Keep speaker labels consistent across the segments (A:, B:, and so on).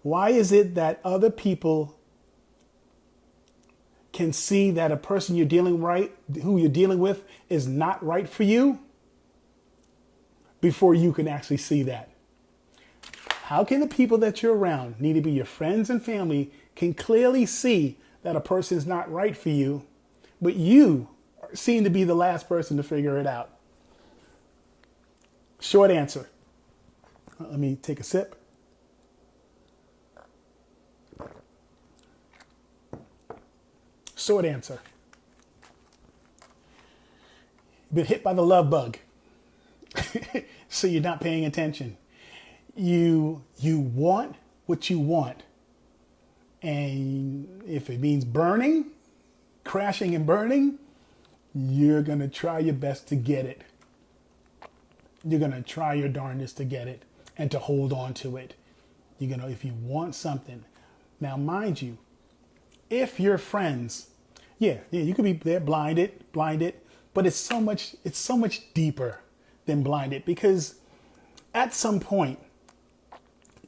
A: Why is it that other people can see that a person who you're dealing with is not right for you before you can actually see that? How can the people that you're around, need to be your friends and family, can clearly see that a person is not right for you, but you seem to be the last person to figure it out? Short answer. Let me take a sip. Short answer. You've been hit by the love bug. So you're not paying attention. You want what you want. And if it means burning, crashing and burning, you're going to try your best to get it. You're going to try your darndest to get it and to hold on to it. You're going to, if you want something. Now, mind you, if you're friends, yeah, you could be there blinded, but it's so much deeper than blinded, because at some point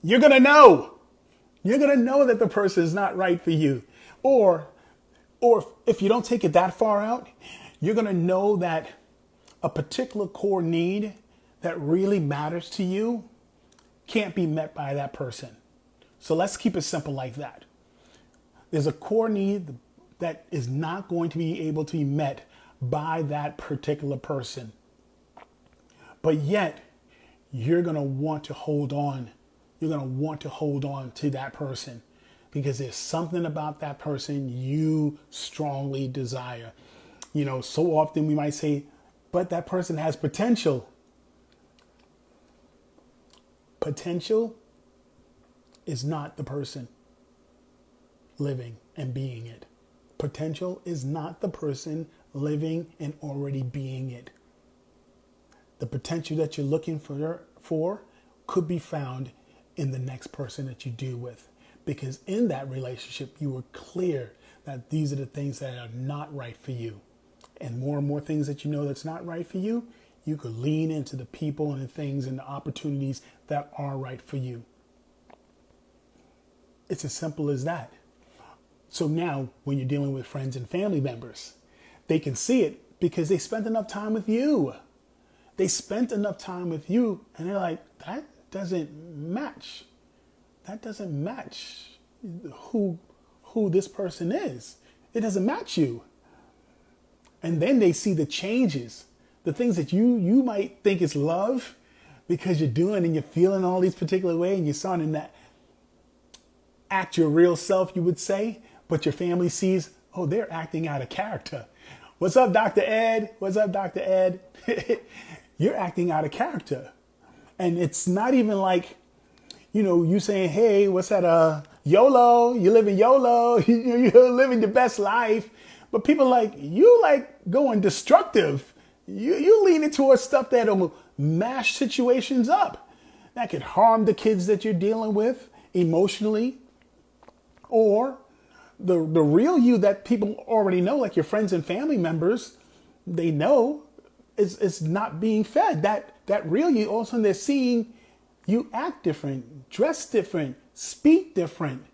A: you're going to know that the person is not right for you. Or if you don't take it that far out, you're going to know that a particular core need that really matters to you can't be met by that person. So let's keep it simple like that. There's a core need that is not going to be able to be met by that particular person. But yet, you're going to want to hold on. You're going to want to hold on to that person because there's something about that person you strongly desire. You know, so often we might say, but that person has potential. Potential is not the person living and being it. Potential is not the person living and already being it. The potential that you're looking for could be found in the next person that you deal with. Because in that relationship, you were clear that these are the things that are not right for you. And more things that you know that's not right for you, you could lean into the people and the things and the opportunities that are right for you. It's as simple as that. So now when you're dealing with friends and family members, they can see it because they spent enough time with you. They spent enough time with you and they're like, that doesn't match. That doesn't match who this person is. It doesn't match you. And then they see the changes, the things that you might think is love because you're doing and you're feeling all these particular ways and you're starting to act your real self, you would say, but your family sees, oh, they're acting out of character. What's up, Dr. Ed? What's up, Dr. Ed? You're acting out of character. And it's not even like, you know, you saying, hey, what's that? YOLO, you're living YOLO, you're living your best life. But people like, you like going destructive. You leaning towards stuff that'll mash situations up. That could harm the kids that you're dealing with emotionally. Or the real you that people already know, like your friends and family members, they know is not being fed. That real you, all of a sudden they're seeing you act different, dress different, speak different.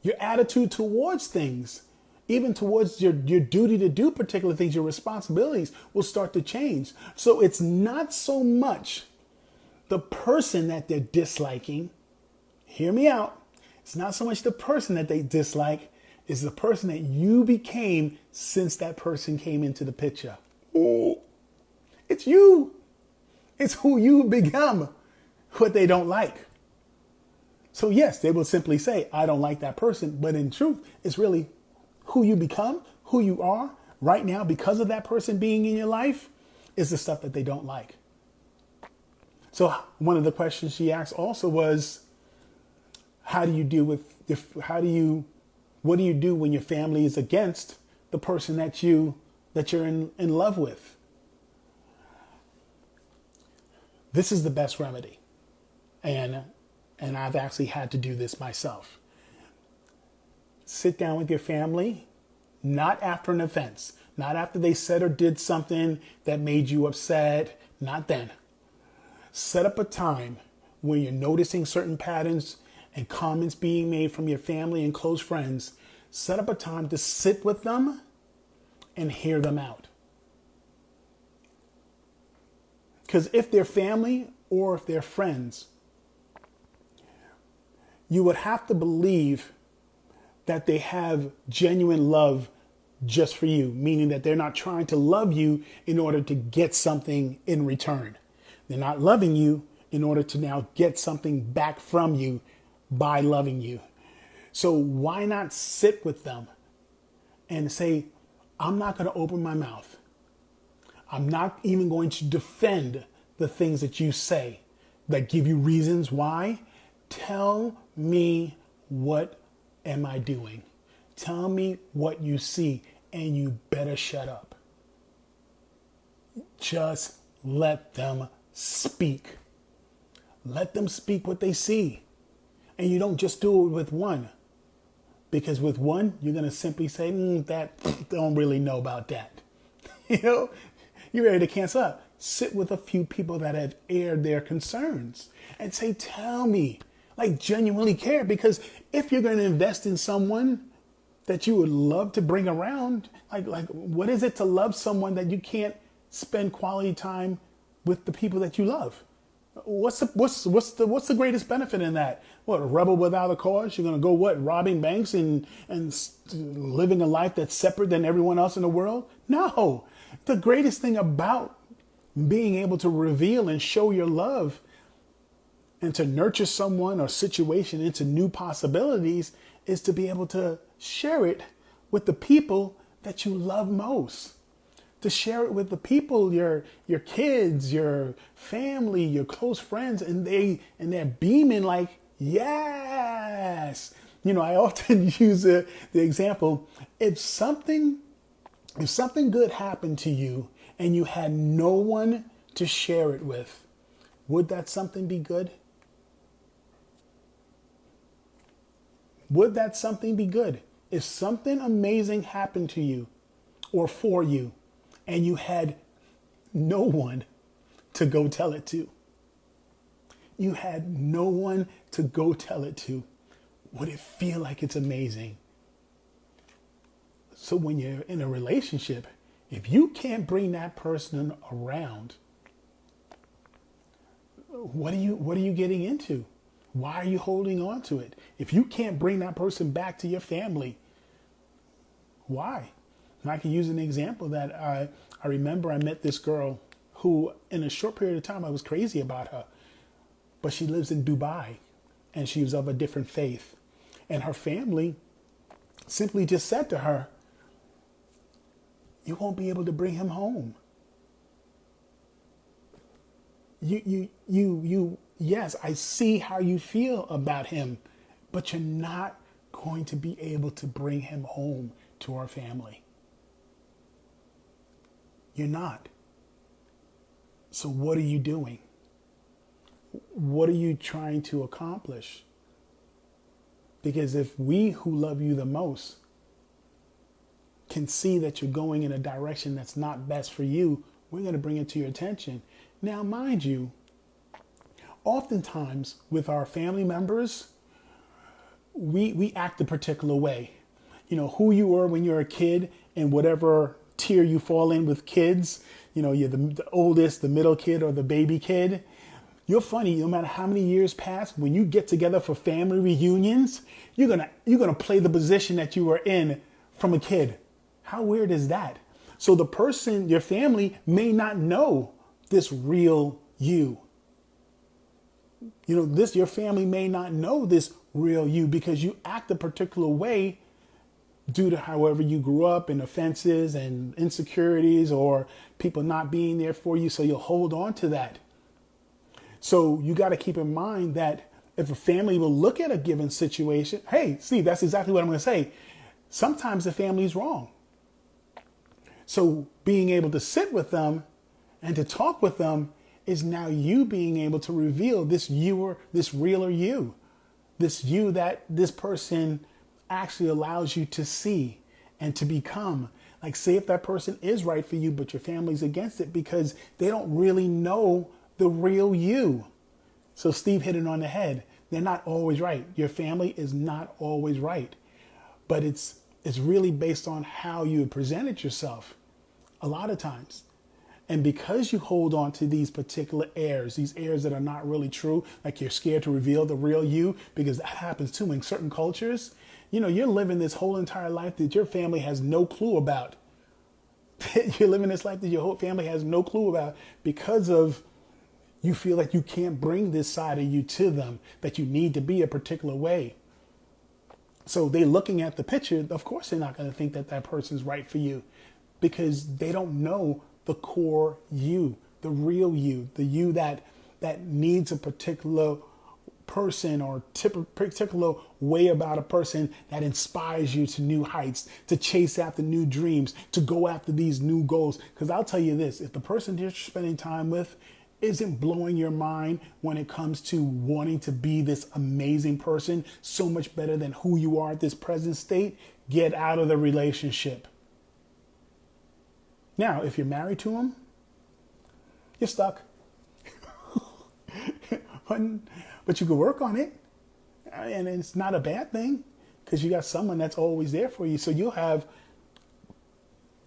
A: Your attitude towards things, even towards your duty to do particular things, your responsibilities will start to change. So it's not so much the person that they're disliking. Hear me out. It's not so much the person that they dislike, it's the person that you became since that person came into the picture. Oh, it's you. It's who you become, what they don't like. So yes, they will simply say, I don't like that person. But in truth, it's really who you become, who you are right now because of that person being in your life is the stuff that they don't like. So one of the questions she asked also was, what do you do when your family is against the person that you're in love with? This is the best remedy. And I've actually had to do this myself. Sit down with your family, not after an offense, not after they said or did something that made you upset, not then. Set up a time when you're noticing certain patterns and comments being made from your family and close friends, set up a time to sit with them and hear them out. Because if they're family or if they're friends, you would have to believe that they have genuine love just for you, meaning that they're not trying to love you in order to get something in return. They're not loving you in order to now get something back from you by loving you. So why not sit with them and say, I'm not going to open my mouth. I'm not even going to defend the things that you say that give you reasons why. Tell me, what am I doing? Tell me what you see, and you better shut up. Just let them speak. Let them speak what they see. And you don't just do it with one. Because with one, you're going to simply say, that don't really know about that. You're ready to cancel out. Sit with a few people that have aired their concerns and say, tell me, like genuinely care. Because if you're going to invest in someone that you would love to bring around, like what is it to love someone that you can't spend quality time with the people that you love? What's the greatest benefit in that? What, a rebel without a cause? You're gonna go robbing banks and living a life that's separate than everyone else in the world? No. The greatest thing about being able to reveal and show your love and to nurture someone or situation into new possibilities is to be able to share it with the people that you love most. To share it with the people, your kids, your family, your close friends, and they're beaming like, yes. I often use the example, if something good happened to you and you had no one to share it with, would that something be good? Would that something be good? If something amazing happened to you or for you, and you had no one to go tell it to. You had no one to go tell it to. Would it feel like it's amazing? So when you're in a relationship, if you can't bring that person around, what are you getting into? Why are you holding on to it? If you can't bring that person back to your family, why? And I can use an example that I remember I met this girl who, in a short period of time, I was crazy about her. But she lives in Dubai, and she was of a different faith. And her family simply just said to her, you won't be able to bring him home. Yes, I see how you feel about him, but you're not going to be able to bring him home to our family. You're not. So what are you doing? What are you trying to accomplish? Because if we who love you the most can see that you're going in a direction that's not best for you, we're going to bring it to your attention. Now, mind you, oftentimes with our family members, we act a particular way. Who you were when you're a kid and whatever tier you fall in with kids, you're the oldest, the middle kid, or the baby kid. You're funny, no matter how many years pass, when you get together for family reunions, you're gonna play the position that you were in from a kid. How weird is that? So the person, your family, may not know this real you. Your family may not know this real you because you act a particular way due to however you grew up, and offenses and insecurities or people not being there for you. So you'll hold on to that. So you got to keep in mind that if a family will look at a given situation, hey, Steve, that's exactly what I'm going to say. Sometimes the family's wrong. So being able to sit with them and to talk with them is now you being able to reveal this realer you, this you that this person actually allows you to see and to become. Like, say if that person is right for you, but your family's against it because they don't really know the real you. So Steve hit it on the head. They're not always right. Your family is not always right. But it's really based on how you presented yourself a lot of times. And because you hold on to these particular airs, these airs that are not really true, like you're scared to reveal the real you, because that happens too in certain cultures. You know, you're living this whole entire life that your family has no clue about. You're living this life that your whole family has no clue about because of you feel like you can't bring this side of you to them, that you need to be a particular way. So they looking at the picture, of course they're not going to think that that person's right for you because they don't know the core you, the real you, the you that needs a particular person or particular way about a person that inspires you to new heights, to chase after new dreams, to go after these new goals. Because I'll tell you this, if the person you're spending time with isn't blowing your mind when it comes to wanting to be this amazing person, so much better than who you are at this present state, get out of the relationship. Now, if you're married to him, you're stuck. But you can work on it. And it's not a bad thing because you got someone that's always there for you. So you'll have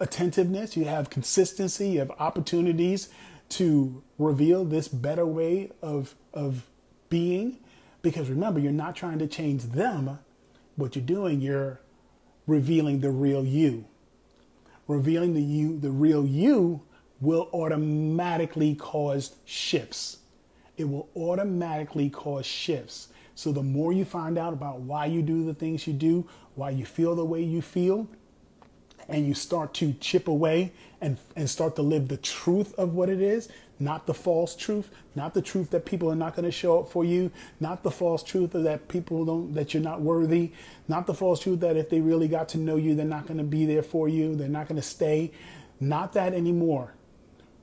A: attentiveness, you have consistency, you have opportunities to reveal this better way of being. Because remember, you're not trying to change them. What you're doing, you're revealing the real you. Revealing the real you will automatically cause shifts. It will automatically cause shifts. So the more you find out about why you do the things you do, why you feel the way you feel, and you start to chip away and start to live the truth of what it is, not the false truth, not the truth that people are not going to show up for you, not the false truth that people don't, that you're not worthy, not the false truth that if they really got to know you, they're not going to be there for you, they're not going to stay. Not that anymore.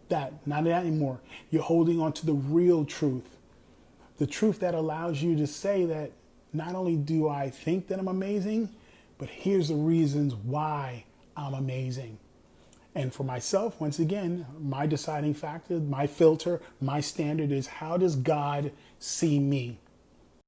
A: Not that anymore. You're holding on to the real truth. The truth that allows you to say that not only do I think that I'm amazing, but here's the reasons why I'm amazing. And for myself, once again, my deciding factor, my filter, my standard is how does God see me?